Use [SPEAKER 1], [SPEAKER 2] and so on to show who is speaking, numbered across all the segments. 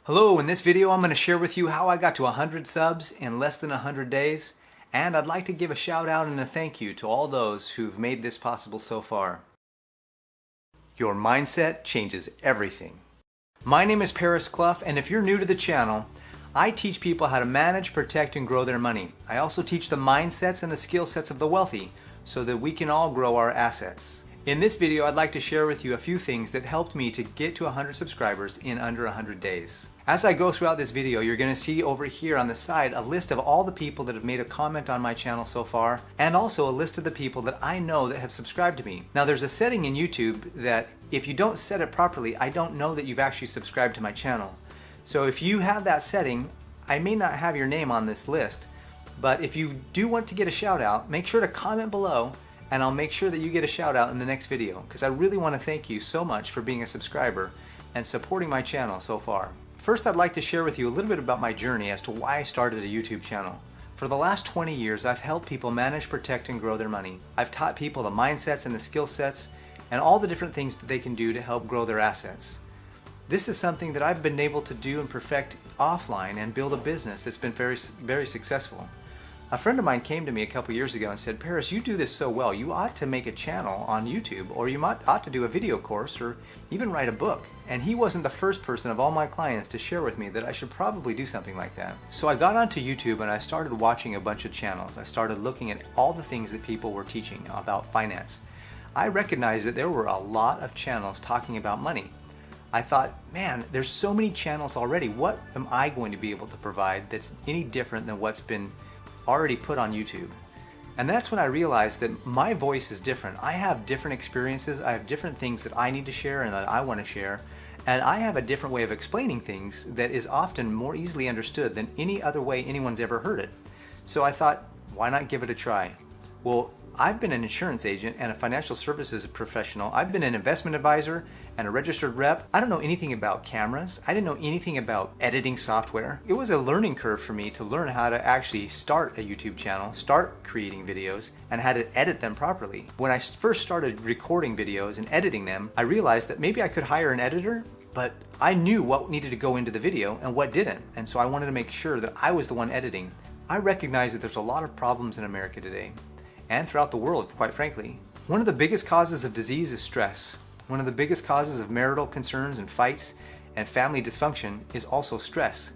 [SPEAKER 1] Hello, in this video I'm going to share with you how I got to 100 subs in less than 100 days, and I'd like to give a shout out and a thank you to all those who've made this possible so far. Your mindset changes everything. My name is Paris Clough, and if you're new to the channel, I teach people how to manage, protect, and grow their money. I also teach the mindsets and the skill sets of the wealthy so that we can all grow our assets. In this video, I'd like to share with you a few things that helped me to get to 100 subscribers in under 100 days. As I go throughout this video, you're going to see over here on the side a list of all the people that have made a comment on my channel so far, and also a list of the people that I know that have subscribed to me. Now there's a setting in YouTube that if you don't set it properly, I don't know that you've actually subscribed to my channel. So if you have that setting, I may not have your name on this list, but if you do want to get a shout out, make sure to comment below and I'll make sure that you get a shout out in the next video, because I really want to thank you so much for being a subscriber and supporting my channel so far. First, I'd like to share with you a little bit about my journey as to why I started a YouTube channel. For the last 20 years, I've helped people manage, protect, and grow their money. I've taught people the mindsets and the skill sets and all the different things that they can do to help grow their assets. This is something that I've been able to do and perfect offline and build a business that's been very successful. A friend of mine came to me a couple years ago and said, Paris, you do this so well, you ought to make a channel on YouTube, or you ought to do a video course, or even write a book. And he wasn't the first person of all my clients to share with me that I should probably do something like that. So I got onto YouTube and I started watching a bunch of channels. I started looking at all the things that people were teaching about finance. I recognized that there were a lot of channels talking about money. I thought, man, there's so many channels already. What am I going to be able to provide that's any different than what's been already put on YouTube? And that's when I realized that my voice is different. I have different experiences, I have different things that I need to share and that I want to share, and I have a different way of explaining things that is often more easily understood than any other way anyone's ever heard it. So I thought, why not give it a try? Well, I've been an insurance agent and a financial services professional. I've been an investment advisor and a registered rep. I don't know anything about cameras. I didn't know anything about editing software. It was a learning curve for me to learn how to actually start a YouTube channel, start creating videos, and how to edit them properly. When I first started recording videos and editing them, I realized that maybe I could hire an editor, but I knew what needed to go into the video and what didn't. And so I wanted to make sure that I was the one editing. I recognize that there's a lot of problems in America today, and throughout the world, quite frankly. One of the biggest causes of disease is stress. One of the biggest causes of marital concerns and fights and family dysfunction is also stress.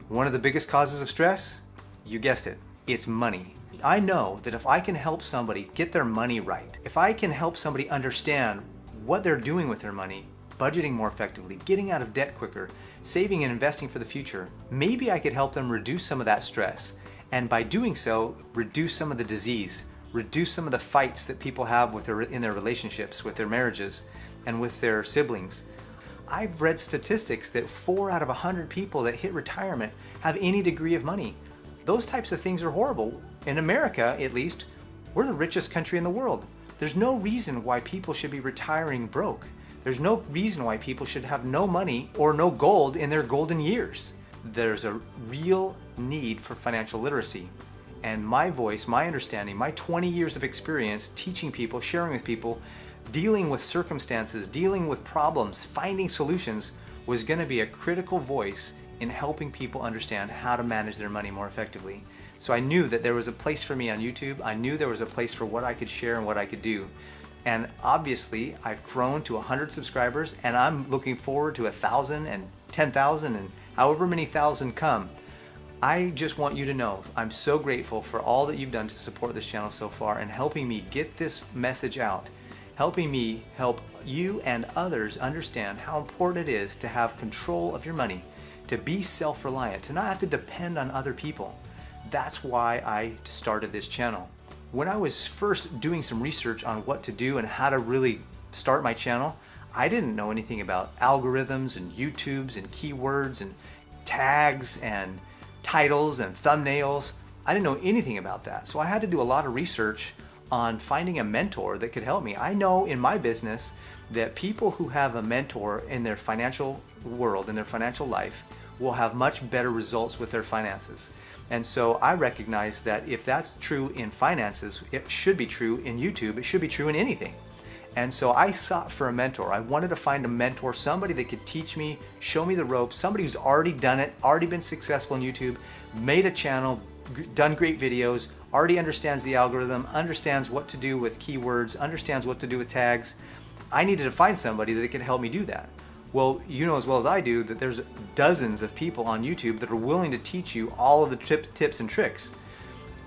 [SPEAKER 1] One of the biggest causes of stress, you guessed it, it's money. I know that if I can help somebody get their money right, if I can help somebody understand what they're doing with their money, budgeting more effectively, getting out of debt quicker, saving and investing for the future, maybe I could help them reduce some of that stress, and by doing so, reduce some of the disease, reduce some of the fights that people have in their relationships, with their marriages, and with their siblings. I've read statistics that 4 out of 100 people that hit retirement have any degree of money. Those types of things are horrible. In America, at least, we're the richest country in the world. There's no reason why people should be retiring broke. There's no reason why people should have no money or no gold in their golden years. There's a real need for financial literacy. And my voice, my understanding, my 20 years of experience teaching people, sharing with people, dealing with circumstances, dealing with problems, finding solutions, was going to be a critical voice in helping people understand how to manage their money more effectively. So I knew that there was a place for me on YouTube. I knew there was a place for what I could share and what I could do. And obviously, I've grown to 100 subscribers, and I'm looking forward to 1,000 and 10,000 and however many thousand come. I just want you to know I'm so grateful for all that you've done to support this channel so far and helping me get this message out, helping me help you and others understand how important it is to have control of your money, to be self-reliant, to not have to depend on other people. That's why I started this channel. When I was first doing some research on what to do and how to really start my channel, I didn't know anything about algorithms and YouTubes and keywords and tags and titles and thumbnails. I didn't know anything about that. So I had to do a lot of research on finding a mentor that could help me. I know in my business that people who have a mentor in their financial world, in their financial life, will have much better results with their finances. And so I recognize that if that's true in finances, it should be true in YouTube, it should be true in anything. And so I sought for a mentor. I wanted to find a mentor, somebody that could teach me, show me the ropes, somebody who's already done it, already been successful on YouTube, made a channel, done great videos, already understands the algorithm, understands what to do with keywords, understands what to do with tags. I needed to find somebody that could help me do that. Well, you know as well as I do that there's dozens of people on YouTube that are willing to teach you all of the tips and tricks.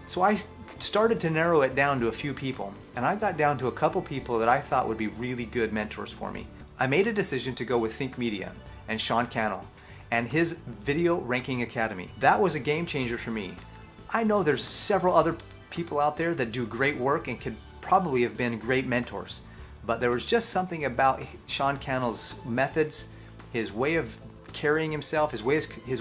[SPEAKER 1] So I started to narrow it down to a few people, and I got down to a couple people that I thought would be really good mentors for me. I made a decision to go with Think Media and Sean Cannell and his Video Ranking Academy. That was a game changer for me. I know there's several other people out there that do great work and could probably have been great mentors, but there was just something about Sean Cannell's methods, his way of carrying himself, his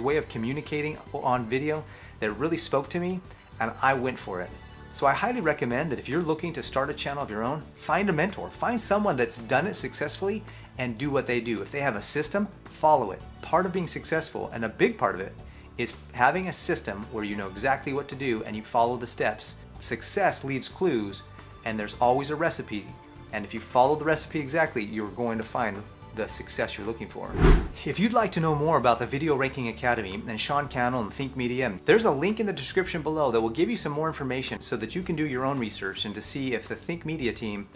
[SPEAKER 1] way of communicating on video that really spoke to me, and I went for it. So I highly recommend that if you're looking to start a channel of your own, find a mentor, find someone that's done it successfully and do what they do. If they have a system, follow it. Part of being successful, and a big part of it, is having a system where you know exactly what to do and you follow the steps. Success leaves clues, and there's always a recipe, and if you follow the recipe exactly, you're going to find the success you're looking for. If you'd like to know more about the Video Ranking Academy and Sean Cannell and Think Media, there's a link in the description below that will give you some more information so that you can do your own research and to see if the Think Media team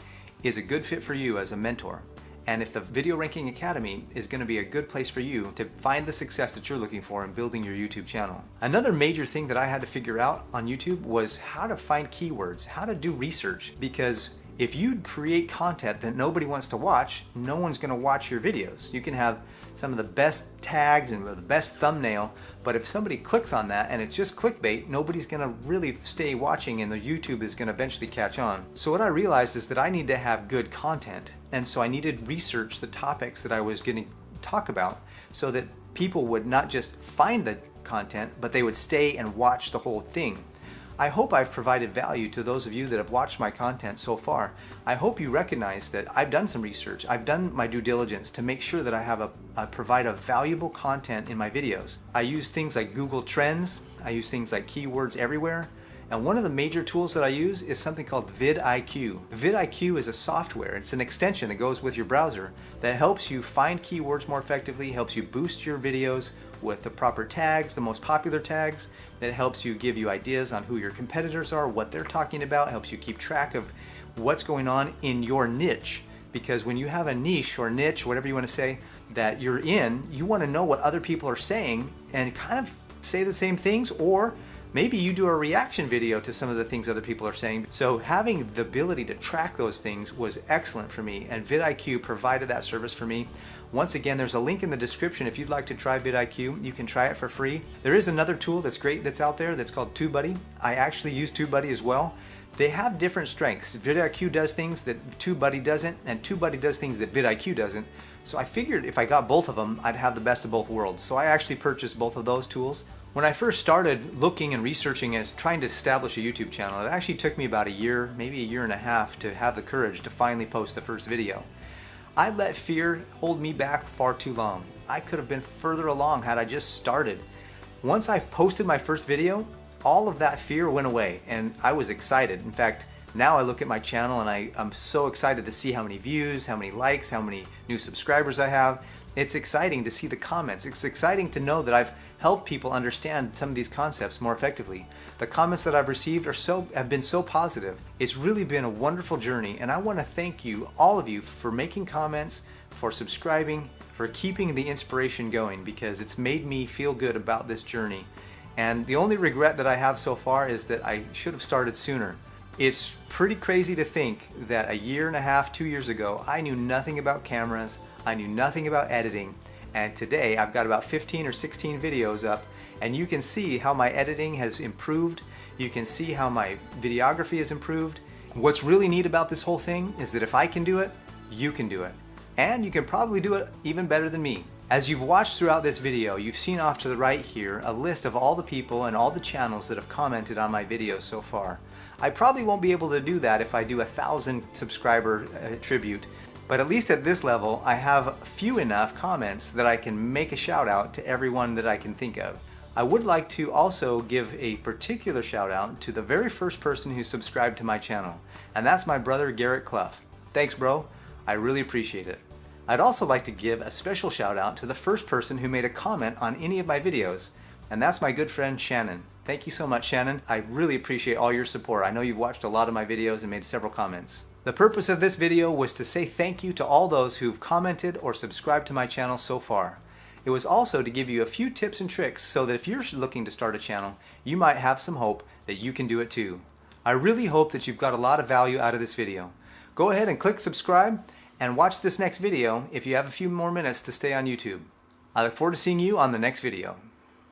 [SPEAKER 1] is a good fit for you as a mentor, and if the Video Ranking Academy is going to be a good place for you to find the success that you're looking for in building your YouTube channel. Another major thing that I had to figure out on YouTube was how to find keywords, how to do research, because if you create content that nobody wants to watch, no one's going to watch your videos. You can have some of the best tags and the best thumbnail, but if somebody clicks on that and it's just clickbait, nobody's going to really stay watching, and the YouTube is going to eventually catch on. So what I realized is that I need to have good content, and so I needed to research the topics that I was going to talk about so that people would not just find the content, but they would stay and watch the whole thing. I hope I've provided value to those of you that have watched my content so far. I hope you recognize that I've done some research. I've done my due diligence to make sure that I provide a valuable content in my videos. I use things like Google Trends. I use things like keywords everywhere. And one of the major tools that I use is something called VidIQ. VidIQ is a software. It's an extension that goes with your browser that helps you find keywords more effectively, helps you boost your videos with the proper tags, the most popular tags. That helps you give you ideas on who your competitors are, what they're talking about, helps you keep track of what's going on in your niche. Because when you have a niche or niche, whatever you want to say, that you're in, you want to know what other people are saying and kind of say the same things, or maybe you do a reaction video to some of the things other people are saying. So having the ability to track those things was excellent for me, and VidIQ provided that service for me. Once again, there's a link in the description. If you'd like to try VidIQ, you can try it for free. There is another tool that's great that's out there that's called TubeBuddy. I actually use TubeBuddy as well. They have different strengths. VidIQ does things that TubeBuddy doesn't, and TubeBuddy does things that VidIQ doesn't. So I figured if I got both of them, I'd have the best of both worlds. So I actually purchased both of those tools. When I first started looking and researching and trying to establish a YouTube channel, it actually took me about a year, maybe a year and a half, to have the courage to finally post the first video. I let fear hold me back far too long. I could have been further along had I just started. Once I posted my first video, all of that fear went away and I was excited. In fact, now I look at my channel and I'm so excited to see how many views, how many likes, how many new subscribers I have. It's exciting to see the comments. It's exciting to know that I've helped people understand some of these concepts more effectively. The comments that I've received have been so positive. It's really been a wonderful journey, and I want to thank you, all of you, for making comments, for subscribing, for keeping the inspiration going, because it's made me feel good about this journey. And the only regret that I have so far is that I should have started sooner. It's pretty crazy to think that a year and a half, 2 years ago, I knew nothing about cameras, I knew nothing about editing, and today I've got about 15 or 16 videos up, and you can see how my editing has improved. You can see how my videography has improved. What's really neat about this whole thing is that if I can do it, you can do it. And you can probably do it even better than me. As you've watched throughout this video, you've seen off to the right here a list of all the people and all the channels that have commented on my videos so far. I probably won't be able to do that if I do 1,000 subscriber tribute. But at least at this level, I have few enough comments that I can make a shout out to everyone that I can think of. I would like to also give a particular shout out to the very first person who subscribed to my channel, and that's my brother Garrett Clough. Thanks, bro. I really appreciate it. I'd also like to give a special shout out to the first person who made a comment on any of my videos, and that's my good friend Shannon. Thank you so much, Shannon. I really appreciate all your support. I know you've watched a lot of my videos and made several comments. The purpose of this video was to say thank you to all those who've commented or subscribed to my channel so far. It was also to give you a few tips and tricks so that if you're looking to start a channel, you might have some hope that you can do it too. I really hope that you've got a lot of value out of this video. Go ahead and click subscribe and watch this next video if you have a few more minutes to stay on YouTube. I look forward to seeing you on the next video.